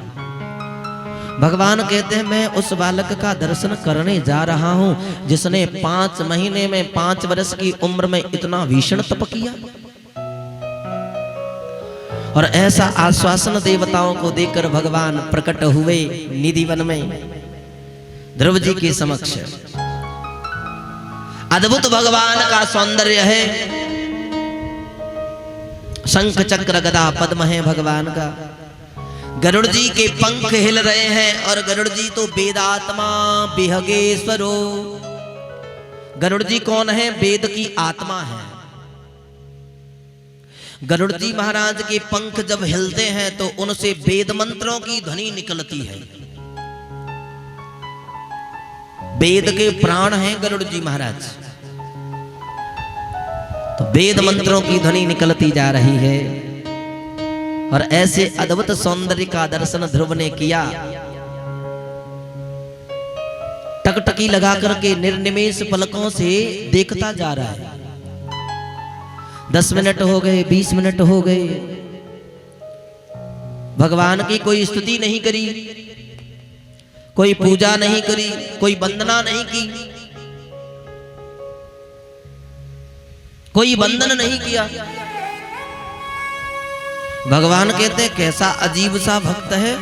भगवान कहते हैं मैं उस बालक का दर्शन करने जा रहा हूं जिसने 5 महीने में 5 वर्ष की उम्र में इतना भीषण तप किया। और ऐसा आश्वासन देवताओं को देकर भगवान प्रकट हुए निधिवन में ध्रुव जी के समक्ष। अद्भुत भगवान का सौंदर्य है, शंख चक्र गदा पद्म है भगवान का। गरुड़ जी के पंख हिल रहे हैं, और गरुड़ जी तो वेदात्मा विहगेश्वरो। गरुड़ जी कौन है? वेद की आत्मा है। गरुड़ जी महाराज के पंख जब हिलते हैं तो उनसे वेद मंत्रों की ध्वनि निकलती है। वेद के प्राण हैं गरुड़ जी महाराज, तो वेद मंत्रों की ध्वनि निकलती जा रही है। और ऐसे अद्भुत सौंदर्य का दर्शन ध्रुव ने किया। टकटकी लगा करके निर्निमेष पलकों से देखता जा रहा है। 10 मिनट हो गए, 20 मिनट हो गए, भगवान की कोई स्तुति नहीं करी, कोई पूजा नहीं करी, कोई वंदना नहीं की, कोई वंदन नहीं किया। भगवान कहते हैं कैसा अजीब सा भक्त है,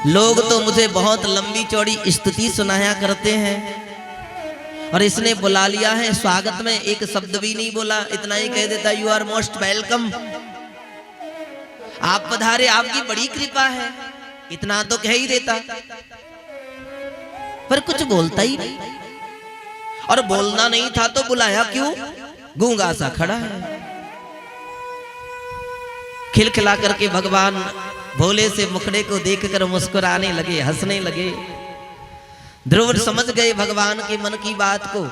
लोग तो मुझे बहुत लंबी चौड़ी स्तुति सुनाया करते हैं, और इसने बुला लिया है, स्वागत में एक शब्द भी नहीं बोला, इतना ही कह देता यू आर मोस्ट वेलकम, आप पधारे, आपकी बड़ी कृपा है, इतना तो कह ही देता, पर कुछ बोलता ही नहीं। और बोलना नहीं था तो बुलाया क्यों? गूंगा सा खड़ा है। खिलखिला करके भगवान भोले से मुखड़े को देखकर मुस्कुराने लगे, हंसने लगे। ध्रुव समझ गए भगवान के मन की बात को।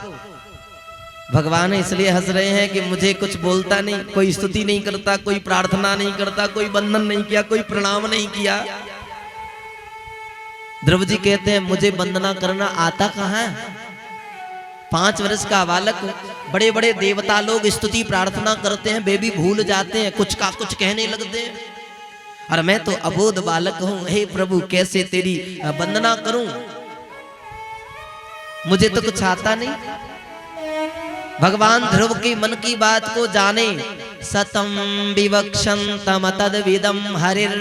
भगवान इसलिए हंस रहे हैं कि मुझे कुछ बोलता नहीं, कोई स्तुति नहीं करता, कोई प्रार्थना नहीं करता, कोई वंदन नहीं किया, कोई प्रणाम नहीं किया। ध्रुव जी कहते हैं मुझे वंदना करना आता कहाँ है? 5 वर्ष का बालक, बड़े बड़े देवता लोग स्तुति प्रार्थना करते हैं, वे भी भूल जाते हैं, कुछ का कुछ कहने लगते हैं, और मैं तो अबोध बालक हूं। हे प्रभु कैसे तेरी वंदना करूं, मुझे तो कुछ आता नहीं। भगवान ध्रुव की मन की बात को जाने। सतम विवक्षन्तम तद्विदं हरिर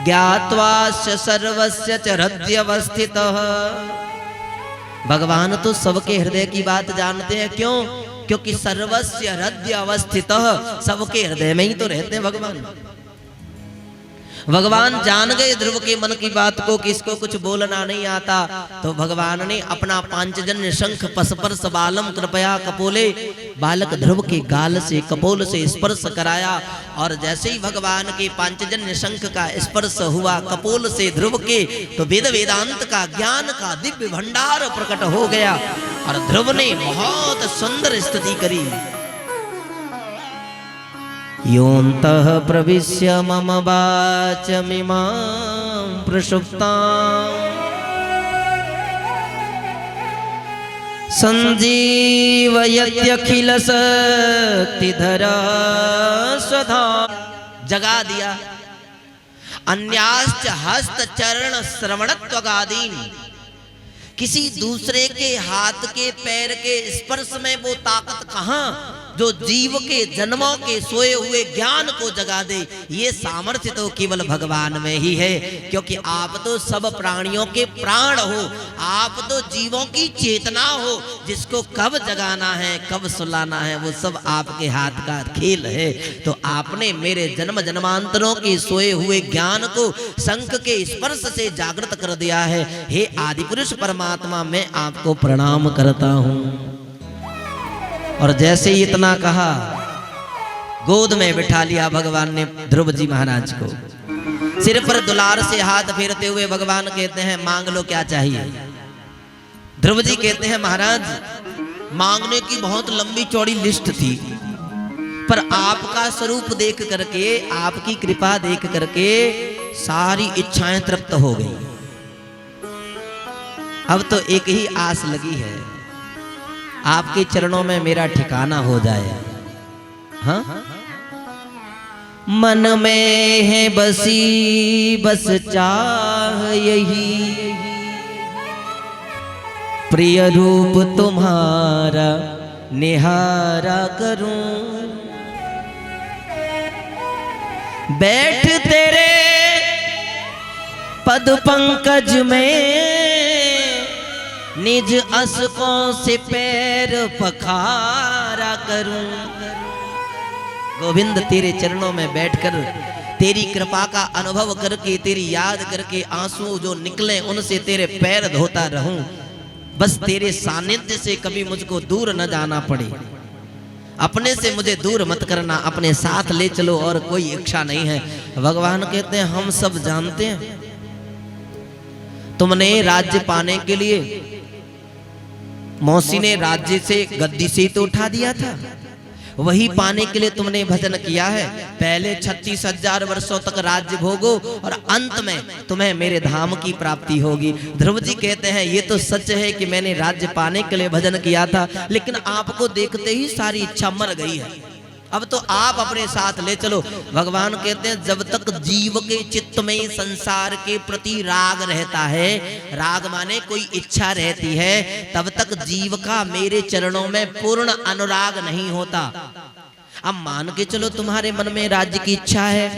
ज्ञात्वास्य सर्वस्य च हृदयवस्थितः। भगवान तो सबके हृदय की बात जानते हैं। क्यों? क्योंकि सर्वस्य हृदय अवस्थितः, सबके हृदय में ही तो रहते हैं भगवान। भगवान जान गए ध्रुव के मन की बात को कि इसको कुछ बोलना नहीं आता, तो भगवान ने अपना पांचजन्य शंख पस्पर्श बालम कृपया कपोले, बालक ध्रुव के गाल से कपोल से स्पर्श कराया। और जैसे ही भगवान के पांचजन्य शंख का स्पर्श हुआ कपोल से ध्रुव के, तो वेद वेदांत का ज्ञान का दिव्य भंडार प्रकट हो गया। और ध्रुव ने बहुत सुंदर स्तुति करी। योऽन्तः प्रविश्य मम वाचमिमां प्रसुप्तां संजीवयत्यखिल शक्तिधरा स्वधा। जगा दिया। अन्याश्च हस्त चरण श्रवणत्वगादीन, किसी दूसरे के हाथ के पैर के स्पर्श में वो ताकत कहां जो जीव के जन्मों के सोए हुए ज्ञान को जगा दे। ये सामर्थ्य तो केवल भगवान में ही है, क्योंकि आप तो सब प्राणियों के प्राण हो, आप तो जीवों की चेतना हो। जिसको कब जगाना है कब सुलाना है वो सब आपके हाथ का खेल है। तो आपने मेरे जन्म जन्मांतरों के सोए हुए ज्ञान को शंख के स्पर्श से जागृत कर दिया है। हे आदि पुरुष परमात्मा, मैं आपको प्रणाम करता हूं। और जैसे ही इतना कहा, गोद में बिठा लिया भगवान ने ध्रुव जी महाराज को। सिर पर दुलार से हाथ फेरते हुए भगवान कहते हैं मांग लो क्या चाहिए। ध्रुव जी कहते हैं महाराज मांगने की बहुत लंबी चौड़ी लिस्ट थी, पर आपका स्वरूप देख करके, आपकी कृपा देख करके सारी इच्छाएं तृप्त हो गई। अब तो एक ही आस लगी है, आपके चरणों में मेरा ठिकाना हो जाए। हाँ? मन में है बसी बस चाह यही, प्रिय रूप तुम्हारा निहारा करूं। बैठ तेरे पद पंकज में निज असकों से पैर पखारा करूं। गोविंद तेरे चरणों में बैठकर तेरी कृपा का अनुभव करके, तेरी याद करके आंसू जो निकले उनसे तेरे पैर धोता रहूं। बस तेरे सानिध्य से कभी मुझको दूर न जाना पड़े। अपने से मुझे दूर मत करना, अपने साथ ले चलो, और कोई इच्छा नहीं है। भगवान कहते हैं हम सब जानते हैं तुमने राज्य पाने के लिए, मौसी ने राज्य से गद्दी से तो उठा दिया था, वही पाने के लिए तुमने भजन किया है। पहले 36,000 वर्षों तक राज्य भोगो और अंत में तुम्हें मेरे धाम की प्राप्ति होगी। ध्रुव जी कहते हैं ये तो सच है कि मैंने राज्य पाने के लिए भजन किया था, लेकिन आपको देखते ही सारी इच्छा मर गई है। अब तो आप अपने साथ ले चलो। भगवान कहते हैं जब तक जीव के चित्त में संसार के प्रति राग रहता है, राग माने कोई इच्छा रहती है, तब तक जीव का मेरे चरणों में पूर्ण अनुराग नहीं होता। अब मान के चलो तुम्हारे मन में राज्य की इच्छा है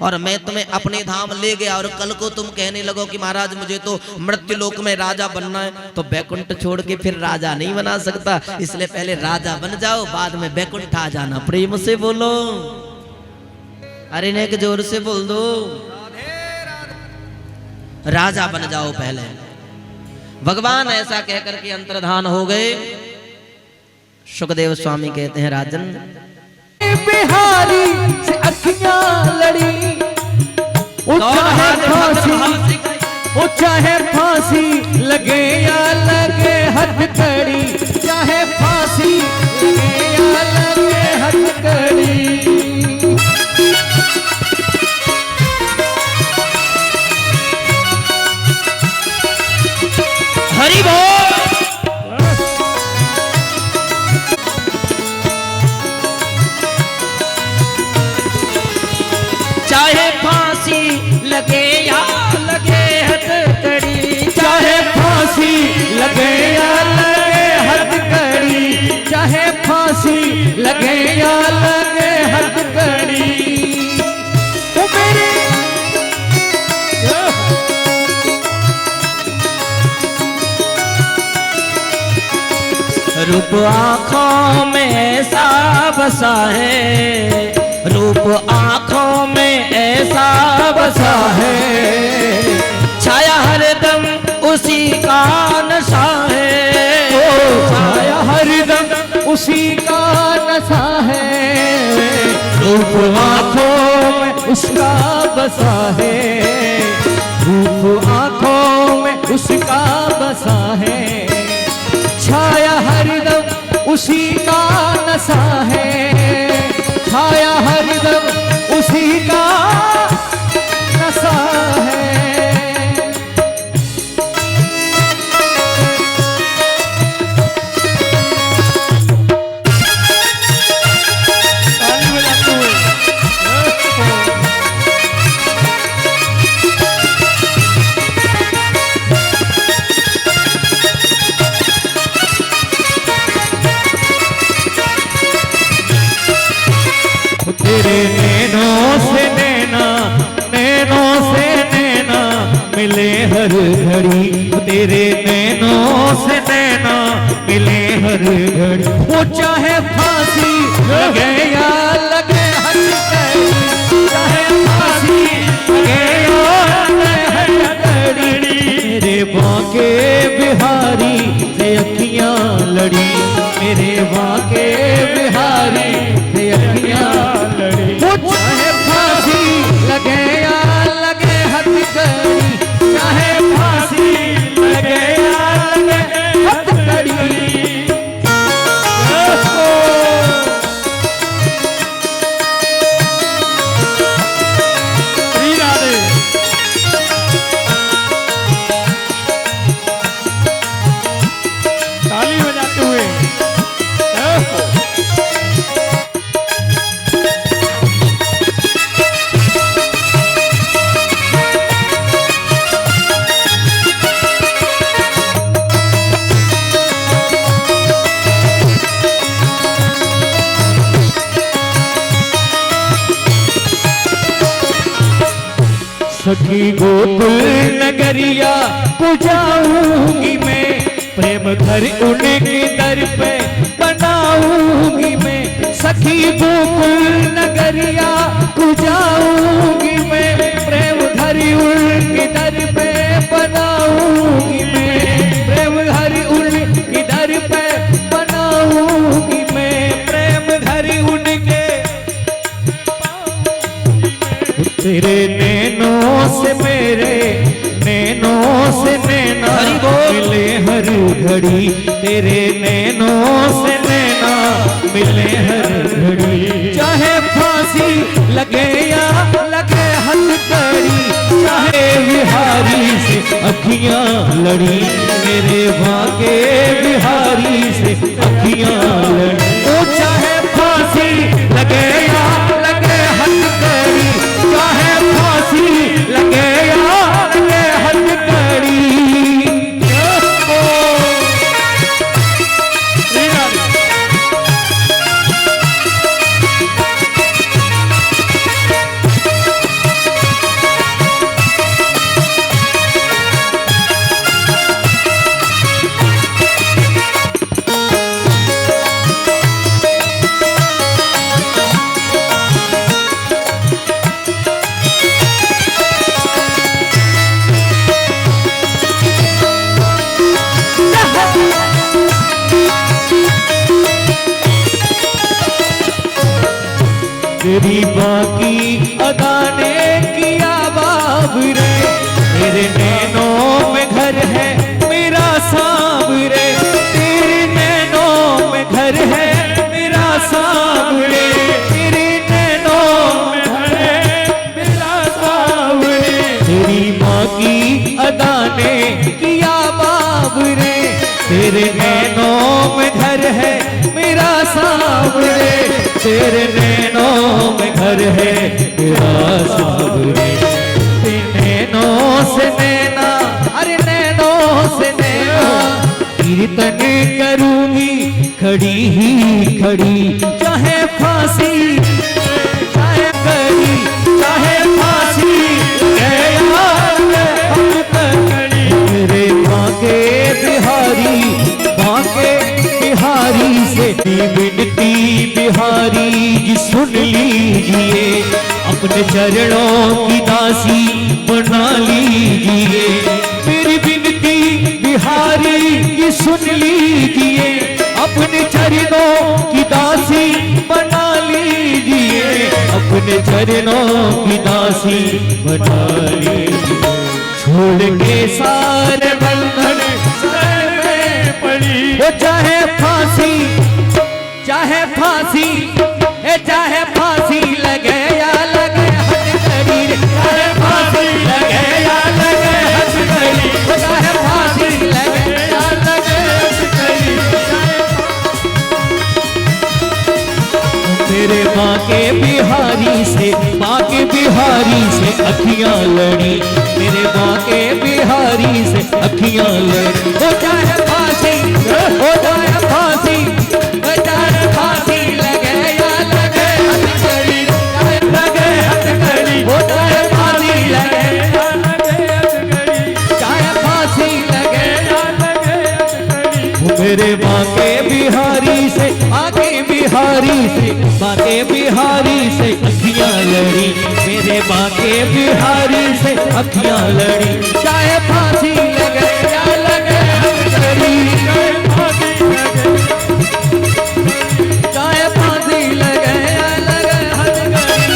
और मैं तुम्हें अपने धाम ले गया, और कल को तुम कहने लगो कि महाराज मुझे तो मृत्यु लोक में राजा बनना है, तो बैकुंठ छोड़ के फिर राजा नहीं बना सकता, इसलिए पहले राजा बन जाओ, बाद में बैकुंठ आ जाना। प्रेम से बोलो, अरे ने के जोर से बोल दो, राजा बन जाओ पहले। भगवान ऐसा कहकर के अंतर्धान हो गए। सुखदेव स्वामी कहते हैं राजन बिहारी से अखियां लड़ी, वो चाहे फांसी लगे या लगे हथकड़ी, चाहे फांसी लगे या लगे हथकड़ी। हरि बोल। चाहे फांसी लगे या लगे हथकड़ी, चाहे फांसी लगे या लगे हथकड़ी, चाहे फांसी लगे या लगे हथकड़ी। ओ मेरे रूप आँखों में ऐसा बसा है, रूप आँखों में ऐसा बसा है, छाया हरदम उसी का नशा है। छाया हरदम उसी का नशा है, रूप आँखों में उसका बसा है, रूप आँखों में उसका बसा है, छाया हरदम उसी का नशा है, छाया हरदम उसी का नशा है। तेरे नैनों से नैना, नैनों से नैना मिले हर घड़ी, तेरे नैनों से नैना मिले हर घड़ी। वो चाहे फांसी लगे या लगे हथकड़ी, चाहे फांसी लगे या लगे हथकड़ी। मेरे बांके बिहारी से अखियां लड़ी, मेरे बांके बिहारी से अखियां लड़ी। वो चाहे फांसी लगे या लगे हथकड़ी, चाहे फांसी लगे या लगे हथकड़ी। ताली बजाते हुए सखी गोकुल नगरिया पुजाऊंगी मैं, प्रेम घर उनके दर पे बनाऊंगी मैं। सखी गोकुल नगरिया पुजाऊंगी मैं, प्रेम घर उनके दर पे बनाऊंगी मैं, प्रेम घर उनके दर पे बनाऊंगी मैं, प्रेम घर उनके। तेरे नैनों से मेरे नैनों से नैना मिले हर घड़ी, तेरे नैनों से नैना मिले हर घड़ी। चाहे फांसी लगे या लगे हथकड़ी, चाहे बिहारी से अखियां लड़ी, मेरे बांके बिहारी से अखियां लड़ी। ओ चाहे फांसी लगे या लगे हथकड़ी, चाहे फांसी लगे या लगे हथकड़ी। तेरी बाकी अदा ने किया बाबरे, तेरे नैनों तेरे नैनों में घर है मेरा सावरे, तेरे नैनों में घर है मेरा सावरे। नैनों से नैना, अरे नैनों से नैना, कीर्तन करूंगी खड़ी ही खड़ी, चाहे फांसी चाहे कड़ी, चाहे फांसी मेरे बांके बिहारी से विनती बिहारी जी सुन लीजिए, अपने चरणों की दासी बना लीजिए। मेरी विनती बिहारी जी सुन लीजिए, अपने चरणों की दासी बना लीजिए, अपने चरणों की दासी बना लीजिए। छोड़ के सारे बंधन शरण में पड़ी, वो चाहे फांसी चाहे फांसी लगे या लगे हथकड़ी, चाहे फांसी लगे या लगे हथकड़ी, चाहे फांसी लगे या लगे हथकड़ी। मेरे बांके बिहारी से अखियां लड़ी, मेरे बांके बिहारी से अखियां लड़ी। वो चाहे फांसी चाहे फांसी लगे या लगे हथकड़ी, लगे हथकड़ी, वो चाहे फांसी लगे या लगे हथकड़ी, चाहे फांसी लगे या लगे हथकड़ी। वो मेरे बांके बिहारी से अखियां लड़ी, मेरे बांके बिहारी से अखियां लड़ी, चाहे फांसी लगे या लगे हथकड़ी, चाहे फांसी लगे या लगे हथकड़ी।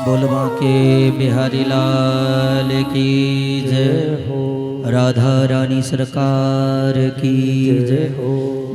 बोल बांके बिहारी लाल की जय हो, राधा रानी सरकार की जय हो।